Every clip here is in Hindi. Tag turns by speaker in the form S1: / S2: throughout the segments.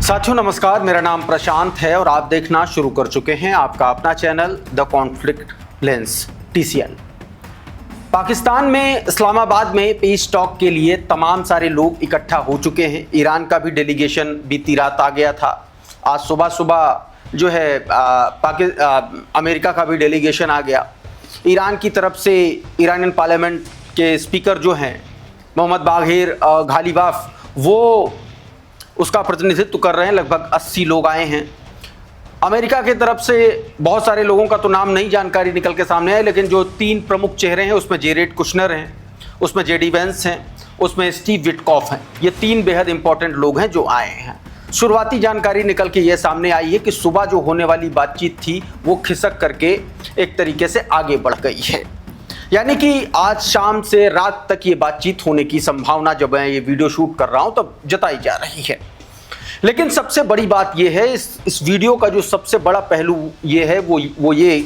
S1: साथियों नमस्कार, मेरा नाम प्रशांत है और आप देखना शुरू कर चुके हैं आपका अपना channel the conflict lens TCL। Pakistan में इस्लामाबाद में पीस टॉक के लिए तमाम सारे लोग इकट्ठा हो चुके हैं। ईरान का भी डेलीगेशन बीती रात आ गया था। आज सुबह सुबह जो है अमेरिका का भी डेलीगेशन आ गया। ईरान की तरफ से ईरानियन पार्लियामेंट के स्पीकर जो हैं मोहम्मद बाघिर घालीबाफ, वो उसका प्रतिनिधित्व कर रहे हैं। लगभग 80 लोग आए हैं। अमेरिका की तरफ से बहुत सारे लोगों का तो नाम नहीं जानकारी निकल के सामने है, लेकिन जो 3 प्रमुख चेहरे हैं उसमें जेरेड कुशनर हैं, उसमें JD वेंस हैं, उसमें स्टीव विटकॉफ हैं। ये 3 बेहद इंपॉर्टेंट लोग हैं जो आए हैं। शुरुआती जानकारी निकल के ये सामने आई है कि सुबह जो होने वाली बातचीत थी वो खिसक करके एक तरीके से आगे बढ़ गई है। यानी कि आज शाम से रात तक ये बातचीत होने की संभावना, जब मैं ये वीडियो शूट कर रहा हूं तब जताई जा रही है। लेकिन सबसे बड़ी बात ये है, इस वीडियो का जो सबसे बड़ा पहलू ये है वो ये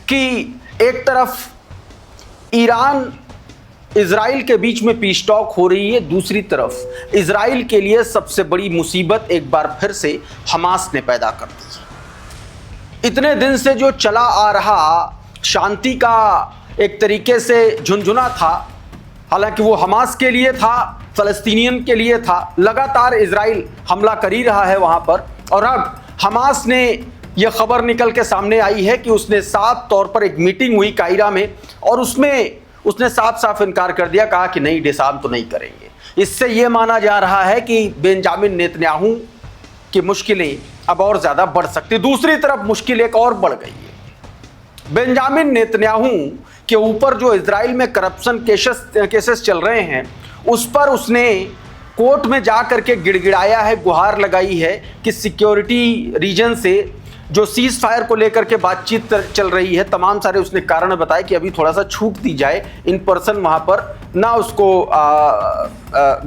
S1: कि एक तरफ ईरान इजराइल के बीच में पीस टॉक हो रही है, दूसरी तरफ इजराइल के लिए सबसे बड़ी मुसीबत एक बार फिर से हमास ने पैदा कर दी। इतने दिन से जो चला आ रहा शांति का एक तरीके से झुनझुना था, हालांकि वो हमास के लिए था, फ़लस्तीनियन के लिए था। लगातार इजराइल हमला कर ही रहा है वहाँ पर, और अब हमास ने यह खबर निकल के सामने आई है कि उसने साफ तौर पर एक मीटिंग हुई कायरा में और उसमें उसने साफ साफ इनकार कर दिया, कहा कि नहीं, डिसआर्म तो नहीं करेंगे। इससे यह माना जा रहा है कि बेंजामिन नेतन्याहू की मुश्किलें अब और ज़्यादा बढ़ सकती। दूसरी तरफ मुश्किल एक और बढ़ गई है। बेंजामिन नेतन्याहू के ऊपर जो इजराइल में करप्शन केसेस चल रहे हैं, उस पर उसने कोर्ट में जा करके गिड़गिड़ाया है, गुहार लगाई है कि सिक्योरिटी रीजन से जो सीज फायर को लेकर के बातचीत चल रही है, तमाम सारे उसने कारण बताए कि अभी थोड़ा सा छूट दी जाए, इन पर्सन वहाँ पर ना उसको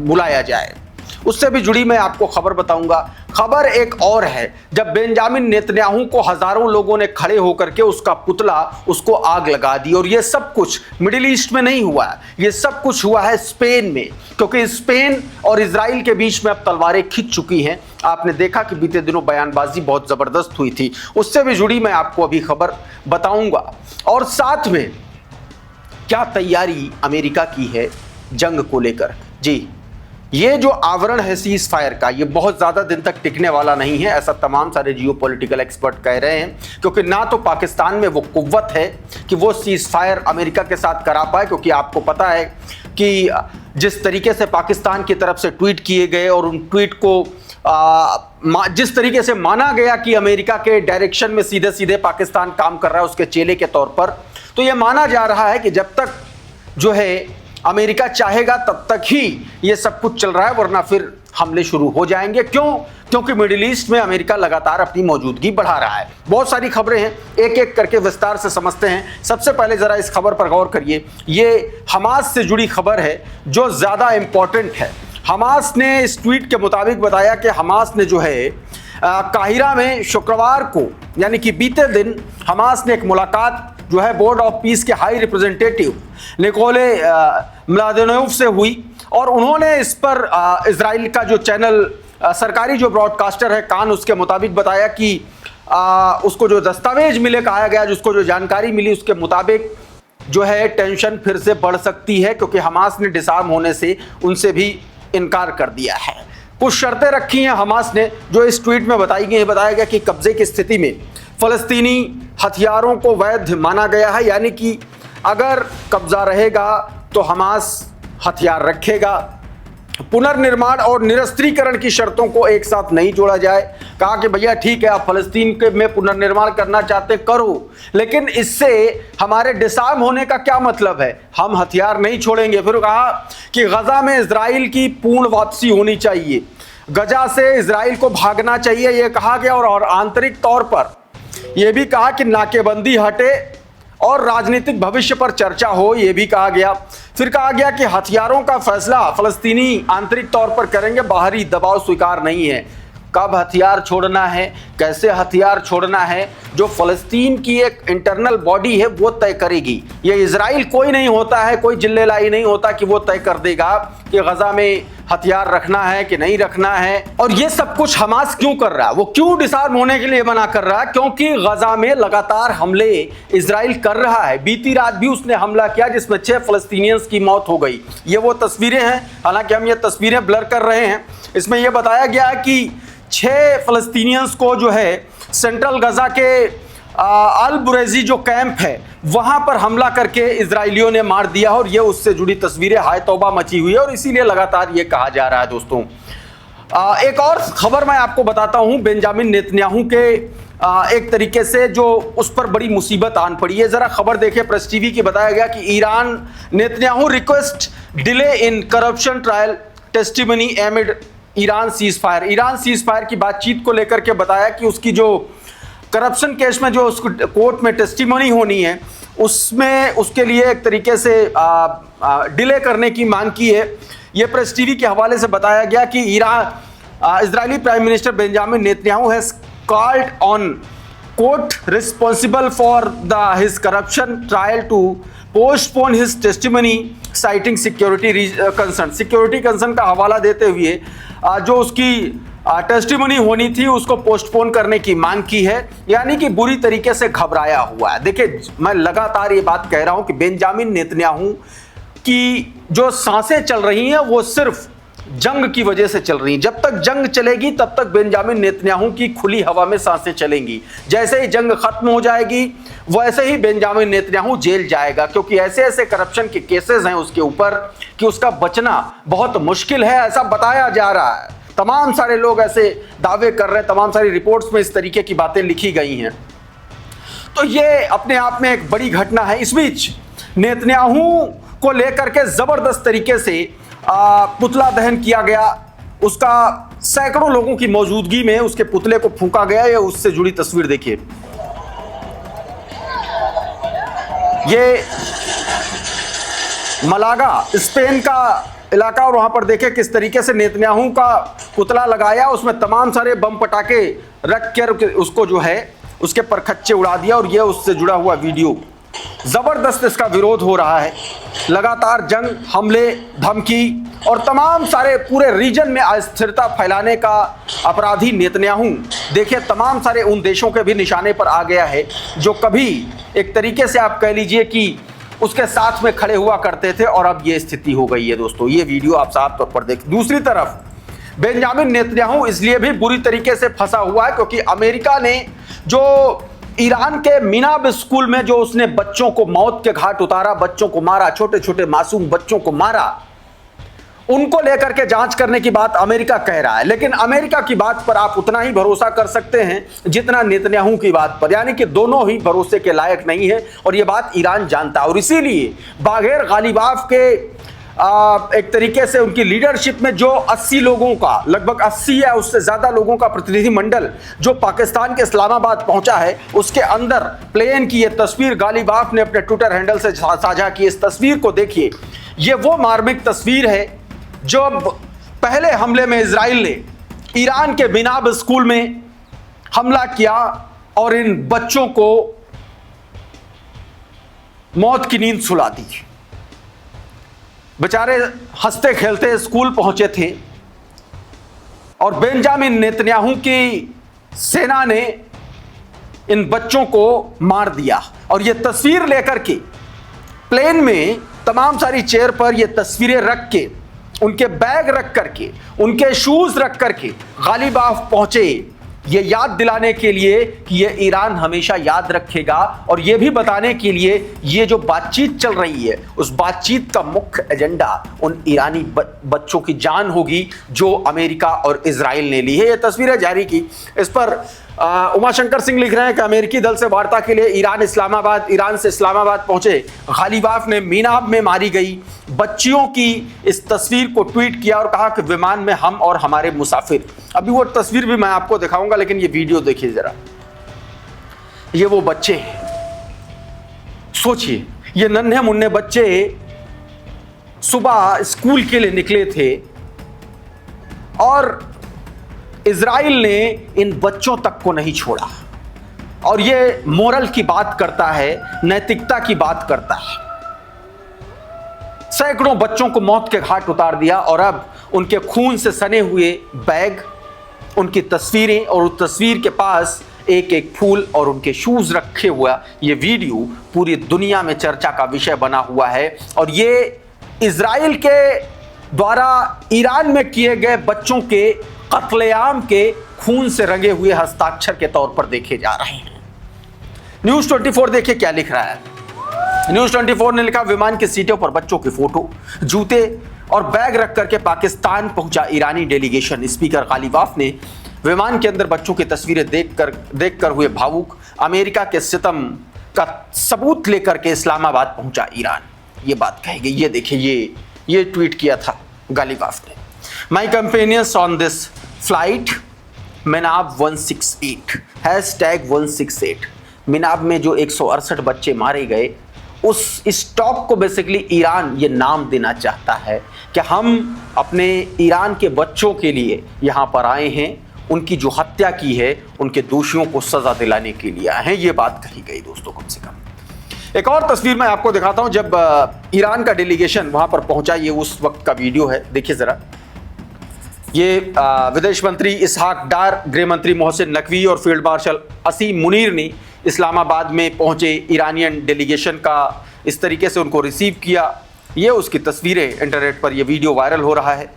S1: बुलाया जाए। उससे भी जुड़ी मैं आपको खबर बताऊंगा। खबर एक और है, जब बेंजामिन नेतन्याहू को हजारों लोगों ने खड़े होकर के उसका पुतला, उसको आग लगा दी। और ये सब कुछ मिडिल ईस्ट में नहीं हुआ है, ये सब कुछ हुआ है स्पेन में, क्योंकि स्पेन और इजराइल के बीच में अब तलवारें खिंच चुकी हैं। आपने देखा कि बीते दिनों बयानबाजी बहुत ज़बरदस्त हुई थी, उससे भी जुड़ी मैं आपको अभी खबर बताऊंगा। और साथ में क्या तैयारी अमेरिका की है जंग को लेकर। जी, ये जो आवरण है सीज फायर का, ये बहुत ज़्यादा दिन तक टिकने वाला नहीं है, ऐसा तमाम सारे जियोपॉलिटिकल एक्सपर्ट कह रहे हैं। क्योंकि ना तो पाकिस्तान में वो कुव्वत है कि वो सीज फायर अमेरिका के साथ करा पाए, क्योंकि आपको पता है कि जिस तरीके से पाकिस्तान की तरफ से ट्वीट किए गए और उन ट्वीट को जिस तरीके से माना गया कि अमेरिका के डायरेक्शन में सीधे सीधे पाकिस्तान काम कर रहा है उसके चेले के तौर पर, तो ये माना जा रहा है कि जब तक जो है अमेरिका चाहेगा तब तक ही ये सब कुछ चल रहा है, वरना फिर हमले शुरू हो जाएंगे। क्यों? क्योंकि मिडिल ईस्ट में अमेरिका लगातार अपनी मौजूदगी बढ़ा रहा है। बहुत सारी खबरें हैं, एक एक करके विस्तार से समझते हैं। सबसे पहले जरा इस खबर पर गौर करिए। ये हमास से जुड़ी खबर है जो ज़्यादा इंपॉर्टेंट है। हमास ने इस ट्वीट के मुताबिक बताया कि हमास ने जो है काहिरा में शुक्रवार को, यानी कि बीते दिन, हमास ने एक मुलाकात जो है बोर्ड ऑफ पीस के हाई रिप्रेजेंटेटिव निकोले म्लादेनोव से हुई, और उन्होंने इस पर इजराइल का जो चैनल, सरकारी जो ब्रॉडकास्टर है कान, उसके मुताबिक बताया कि उसको जो दस्तावेज मिले, कहा गया जिसको जो जानकारी मिली, उसके मुताबिक जो है टेंशन फिर से बढ़ सकती है, क्योंकि हमास ने डिसआर्म होने से उनसे भी इनकार कर दिया है। कुछ शर्तें रखी हैं हमास ने जो इस ट्वीट में बताई गई है। बताया गया कि कब्जे की स्थिति में फ़लस्तीनी हथियारों को वैध माना गया है, यानी कि अगर कब्जा रहेगा तो हमास हथियार रखेगा। पुनर्निर्माण और निरस्त्रीकरण की शर्तों को एक साथ नहीं जोड़ा जाए। कहा कि भैया ठीक है, आप फ़लस्तीन के में पुनर्निर्माण करना चाहते करो, लेकिन इससे हमारे डिसआर्म होने का क्या मतलब है, हम हथियार नहीं छोड़ेंगे। फिर कहा कि गजा में इजराइल की पूर्ण वापसी होनी चाहिए, गजा से इजराइल को भागना चाहिए, यह कहा गया। और आंतरिक तौर पर यह भी कहा कि नाकेबंदी हटे और राजनीतिक भविष्य पर चर्चा हो, यह भी कहा गया। फिर कहा गया कि हथियारों का फैसला फ़लस्तीनी आंतरिक तौर पर करेंगे, बाहरी दबाव स्वीकार नहीं है। कब हथियार छोड़ना है, कैसे हथियार छोड़ना है, जो फ़लस्तीन की एक इंटरनल बॉडी है वो तय करेगी। ये इजराइल कोई नहीं होता है, कोई जिल्लेलाई नहीं होता कि वो तय कर देगा कि गजा में हथियार रखना है कि नहीं रखना है। और ये सब कुछ हमास क्यों कर रहा है, वो क्यों डिसआर्म होने के लिए मना कर रहा है? क्योंकि गजा में लगातार हमले इजराइल कर रहा है। बीती रात भी उसने हमला किया जिसमें 6 फ़लस्तीनियंस की मौत हो गई। ये वो तस्वीरें हैं, हालांकि हम ये तस्वीरें ब्लर कर रहे हैं। इसमें यह बताया गया है कि 6 फ़लस्तीनियंस को जो है सेंट्रल गजा के अल बुरेजी जो कैंप है वहां पर हमला करके इजराइलियों ने मार दिया, और ये उससे जुड़ी तस्वीरें, हाय तौबा मची हुई है, और इसीलिए लगातार ये कहा जा रहा है। दोस्तों, एक और खबर मैं आपको बताता हूं, बेंजामिन नेतन्याहू के एक तरीके से जो उस पर बड़ी मुसीबत आन पड़ी है। जरा खबर देखिए, प्रेस टीवी की। बताया गया कि Iran Netanyahu request delay in corruption trial testimony एमिड Iran cease fire. Iran cease fire की बातचीत को लेकर के बताया कि उसकी जो करप्शन केस में जो उसको कोर्ट में टेस्टिमनी होनी है उसमें उसके लिए एक तरीके से डिले करने की मांग की है। यह प्रेस टीवी के हवाले से बताया गया कि Israeli prime minister Benjamin Netanyahu has called on court responsible for his corruption trial to postpone his testimony citing security concern. Security concern का हवाला देते हुए जो उसकी टेस्टिमनी होनी थी उसको पोस्टपोन करने की मांग की है, यानी कि बुरी तरीके से घबराया हुआ है। देखिए, मैं लगातार ये बात कह रहा हूं कि बेंजामिन नेतन्याहू की जो सांसें चल रही हैं वो सिर्फ जंग की वजह से चल रही हैं। जब तक जंग चलेगी तब तक बेंजामिन नेतन्याहू की खुली हवा में सांसें चलेंगी। जैसे ही जंग खत्म हो जाएगी वैसे ही बेंजामिन नेतन्याहू जेल जाएगा, क्योंकि ऐसे ऐसे करप्शन के केसेस हैं उसके ऊपर कि उसका बचना बहुत मुश्किल है, ऐसा बताया जा रहा है। तमाम सारे लोग ऐसे दावे कर रहे हैं, तमाम सारी रिपोर्ट्स में इस तरीके की बातें लिखी गई हैं। तो ये अपने आप में एक बड़ी घटना है। इस बीच नेतन्याहू को लेकर के जबरदस्त तरीके से पुतला दहन किया गया। उसका सैकड़ों लोगों की मौजूदगी में उसके पुतले को फूंका गया। ये उससे जुड़ी तस्वीर देखिए। ये मलागा स्पेन का इलाका, और वहां पर देखे किस तरीके से नेतन्याहू का पुतला लगाया, उसमें तमाम सारे बम पटाखे रख कर उसको जो है उसके परखच्चे उड़ा दिया। और यह उससे जुड़ा हुआ वीडियो, जबरदस्त इसका विरोध हो रहा है। लगातार जंग, हमले, धमकी और तमाम सारे पूरे रीजन में अस्थिरता फैलाने का अपराधी नेतन्याहू देखिए तमाम सारे उन देशों के भी निशाने पर आ गया है जो कभी एक तरीके से आप कह लीजिए कि उसके साथ में खड़े हुआ करते थे, और अब ये स्थिति हो गई है। दोस्तों, ये वीडियो आप साफ तौर पर देख। दूसरी तरफ बेंजामिन नेतन्याहू इसलिए भी बुरी तरीके से फंसा हुआ है क्योंकि अमेरिका ने जो ईरान के मिनाब स्कूल में जो उसने बच्चों को मौत के घाट उतारा, बच्चों को मारा, छोटे छोटे मासूम बच्चों को मारा, उनको लेकर के जांच करने की बात अमेरिका कह रहा है। लेकिन अमेरिका की बात पर आप उतना ही भरोसा कर सकते हैं जितना नेतन्याहू की बात पर, यानी कि दोनों ही भरोसे के लायक नहीं है, और यह बात ईरान जानता है। और इसीलिए बागेर गालिबाफ के एक तरीके से उनकी लीडरशिप में जो 80 लोगों का, लगभग 80 या उससे ज्यादा लोगों का प्रतिनिधिमंडल जो पाकिस्तान के इस्लामाबाद पहुंचा है, उसके अंदर प्लेन की यह तस्वीर गालिबाफ ने अपने ट्विटर हैंडल से साझा की। इस तस्वीर को देखिए, यह वो मार्मिक तस्वीर है जो पहले हमले में इजराइल ने ईरान के मिनाब स्कूल में हमला किया और इन बच्चों को मौत की नींद सुला दी। बेचारे हंसते खेलते स्कूल पहुंचे थे और बेंजामिन नेतन्याहू की सेना ने इन बच्चों को मार दिया। और यह तस्वीर लेकर के प्लेन में तमाम सारी चेयर पर यह तस्वीरें रख के, उनके बैग रख करके, उनके शूज रख करके गालिबाफ पहुंचे, ये याद दिलाने के लिए कि ये ईरान हमेशा याद रखेगा, और ये भी बताने के लिए ये जो बातचीत चल रही है उस बातचीत का मुख्य एजेंडा उन ईरानी बच्चों की जान होगी जो अमेरिका और इजराइल ने ली है। ये तस्वीरें जारी की। इस पर उमाशंकर सिंह लिख रहे हैं कि अमेरिकी दल से वार्ता के लिए ईरान से इस्लामाबाद पहुंचे गालिबाफ ने मीनाब में मारी गई बच्चियों की इस तस्वीर को ट्वीट किया और कहा कि विमान में हम और हमारे मुसाफिर। अभी वो तस्वीर भी मैं आपको दिखाऊंगा, लेकिन ये वीडियो देखिए जरा। ये वो बच्चे हैं, सोचिए, ये नन्हे मुन्ने बच्चे सुबह स्कूल के लिए निकले थे और इजराइल ने इन बच्चों तक को नहीं छोड़ा और ये मोरल की बात करता है, नैतिकता की बात करता है। सैकड़ों बच्चों को मौत के घाट उतार दिया और अब उनके खून से सने हुए बैग, उनकी तस्वीरें और उस तस्वीर के पास एक एक फूल और उनके शूज रखे हुआ ये वीडियो पूरी दुनिया में चर्चा का विषय बना हुआ है। और ये इजराइल के द्वारा ईरान में किए गए बच्चों के कत्लेआम के खून से रंगे हुए हस्ताक्षर के तौर पर देखे जा रहे हैं। न्यूज़ 24 देखिए क्या लिख रहा है। न्यूज़ 24 ने लिखा, विमान की सीटों पर बच्चों की फोटो, जूते और बैग रख करके पाकिस्तान पहुंचा ईरानी डेलीगेशन। स्पीकर गालिबाफ ने विमान के अंदर बच्चों की तस्वीरें देखकर हुए भावुक। अमेरिका के सितम का सबूत लेकर के इस्लामाबाद पहुंचा ईरान। ये बात कही गई। ये देखिए, ये ट्वीट किया था गालिबाफ ने। माई कंपेनियंस ऑन दिस फ्लाइट मिनाब 168 #168। मिनाब में जो 168 बच्चे मारे गए, उस स्टॉप को बेसिकली ईरान ये नाम देना चाहता है कि हम अपने ईरान के बच्चों के लिए यहाँ पर आए हैं, उनकी जो हत्या की है उनके दोषियों को सजा दिलाने के लिए आए हैं। ये बात कही गई दोस्तों। कम से कम एक और तस्वीर मैं आपको दिखाता हूं, जब ईरान का डेलीगेशन वहां पर पहुंचा, ये उस वक्त का वीडियो है, देखिए जरा। ये विदेश मंत्री इसहाक डार, गृह मंत्री मोहसिन नकवी और फील्ड मार्शल असीम मुनीर ने इस्लामाबाद में पहुंचे ईरानियन डेलीगेशन का इस तरीके से उनको रिसीव किया। ये उसकी तस्वीरें, इंटरनेट पर ये वीडियो वायरल हो रहा है।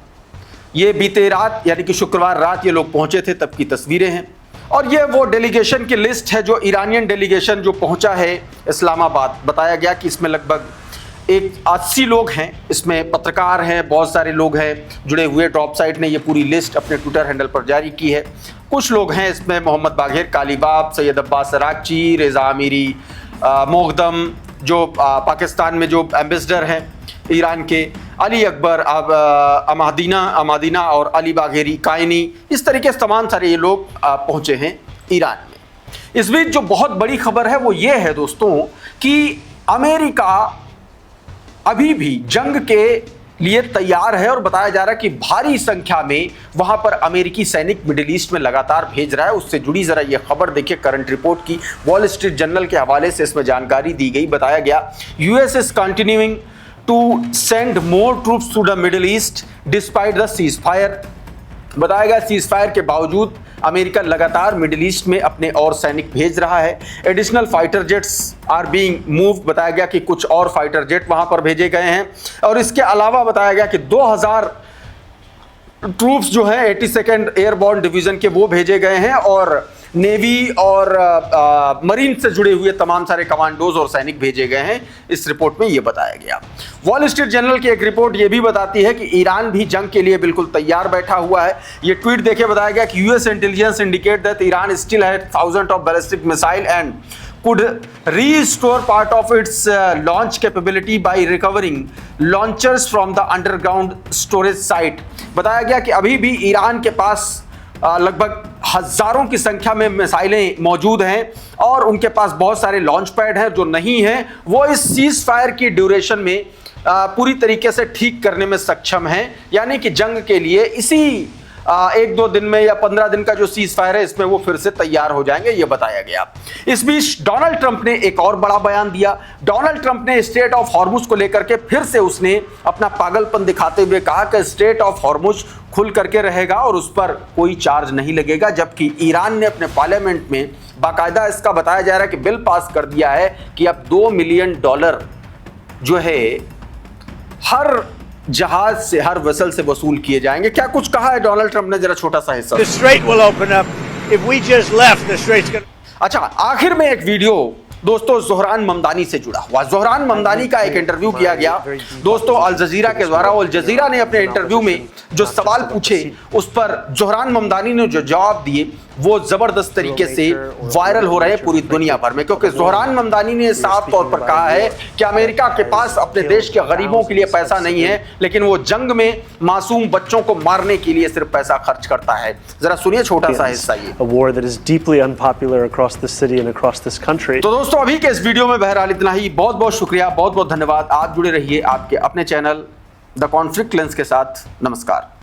S1: ये बीते रात यानी कि शुक्रवार रात ये लोग पहुंचे थे, तब की तस्वीरें हैं। और ये वो डेलीगेशन की लिस्ट है जो ईरानियन डेलीगेशन जो पहुंचा है इस्लामाबाद। बताया गया कि इसमें लगभग 80 लोग हैं, इसमें पत्रकार हैं, बहुत सारे लोग हैं जुड़े हुए। ड्रॉप साइट ने ये पूरी लिस्ट अपने ट्विटर हैंडल पर जारी की है। कुछ लोग हैं इसमें, मोहम्मद बाघेर कालीबाब, सैयद अब्बास सरागची, रेजा आमिरी, मोगदम जो पाकिस्तान में जो एम्बेसडर हैं ईरान के, अली अकबर, अमादीना और अली बाघेरी कायनी, इस तरीके से तमाम सारे ये लोग पहुंचे हैं ईरान में। इस बीच जो बहुत बड़ी खबर है वो ये है दोस्तों कि अमेरिका अभी भी जंग के लिए तैयार है और बताया जा रहा है कि भारी संख्या में वहां पर अमेरिकी सैनिक मिडिल ईस्ट में लगातार भेज रहा है। उससे जुड़ी जरा ये खबर देखिए, करंट रिपोर्ट की वॉल स्ट्रीट जर्नल के हवाले से इसमें जानकारी दी गई। बताया गया, US is continuing to send more troops to the Middle East despite the ceasefire. बताया गया, सीज फायर के बावजूद अमेरिका लगातार मिडिल ईस्ट में अपने और सैनिक भेज रहा है। Additional fighter jets are being moved. बताया गया कि कुछ और फाइटर जेट वहां पर भेजे गए हैं। और इसके अलावा बताया गया कि 2000 ट्रूप्स जो हैं 82nd एयरबोर्न डिवीजन के वो भेजे गए हैं और नेवी और मरीन से जुड़े हुए तमाम सारे कमांडोज और सैनिक भेजे गए हैं। इस रिपोर्ट में ये बताया गया। वॉल स्ट्रीट जर्नल की एक रिपोर्ट ये भी बताती है कि ईरान भी जंग के लिए बिल्कुल तैयार बैठा हुआ है। ये ट्वीट देखिए, बताया गया कि US intelligence indicate that Iran still had thousand of ballistic missile and could restore part of its launch capability by recovering launchers from the underground storage site। बताया गया कि अभी भी ईरान के पास लगभग हजारों की संख्या में मिसाइलें मौजूद हैं और उनके पास बहुत सारे लॉन्च पैड हैं। जो नहीं हैं वो इस सीज फायर की ड्यूरेशन में पूरी तरीके से ठीक करने में सक्षम हैं। यानी कि जंग के लिए इसी 1-2 दिन में या 15 दिन का जो सीज फायर है इसमें वो फिर से तैयार हो जाएंगे, ये बताया गया। इस बीच डोनाल्ड ट्रंप ने एक और बड़ा बयान दिया। डोनाल्ड ट्रंप ने स्ट्रेट ऑफ हॉर्मुज को लेकर के फिर से उसने अपना पागलपन दिखाते हुए कहा कि स्ट्रेट ऑफ हॉर्मुज खुल करके रहेगा और उस पर कोई चार्ज नहीं लगेगा। जबकि ईरान ने अपने पार्लियामेंट में बाकायदा इसका बताया जा रहा है कि बिल पास कर दिया है कि अब $2 मिलियन जो है हर जहाज से, हर वेसल से वसूल किए जाएंगे। क्या कुछ कहा है डोनाल्ड ट्रंप ने, जरा छोटा सा हिस्सा।
S2: The strait will open up. If we just left, the strait's gonna...
S1: अच्छा, आखिर में एक वीडियो दोस्तों ज़ोहरान ममदानी से जुड़ा हुआ। ज़ोहरान ममदानी का एक इंटरव्यू किया गया दोस्तों अल जजीरा के द्वारा। अल जजीरा ने अपने इंटरव्यू में जो सवाल पूछे उस पर ज़ोहरान ममदानी ने जो जवाब दिए वो जबरदस्त तरीके से वायरल हो रहे हैं पूरी दुनिया भर में, क्योंकि ज़ोहरान ममदानी ने साफ तौर पर कहा है कि अमेरिका के पास अपने देश के गरीबों के लिए पैसा नहीं है, लेकिन वो जंग में मासूम बच्चों को मारने के लिए सिर्फ पैसा खर्च करता है। जरा सुनिए छोटा सा हिस्सा ये। तो दोस्तों अभी के इस वीडियो में बहरहाल इतना ही। बहुत बहुत शुक्रिया, बहुत बहुत धन्यवाद। आप जुड़े रहिए आपके अपने चैनल द कॉन्फ्लिक्ट लेंस के साथ। नमस्कार।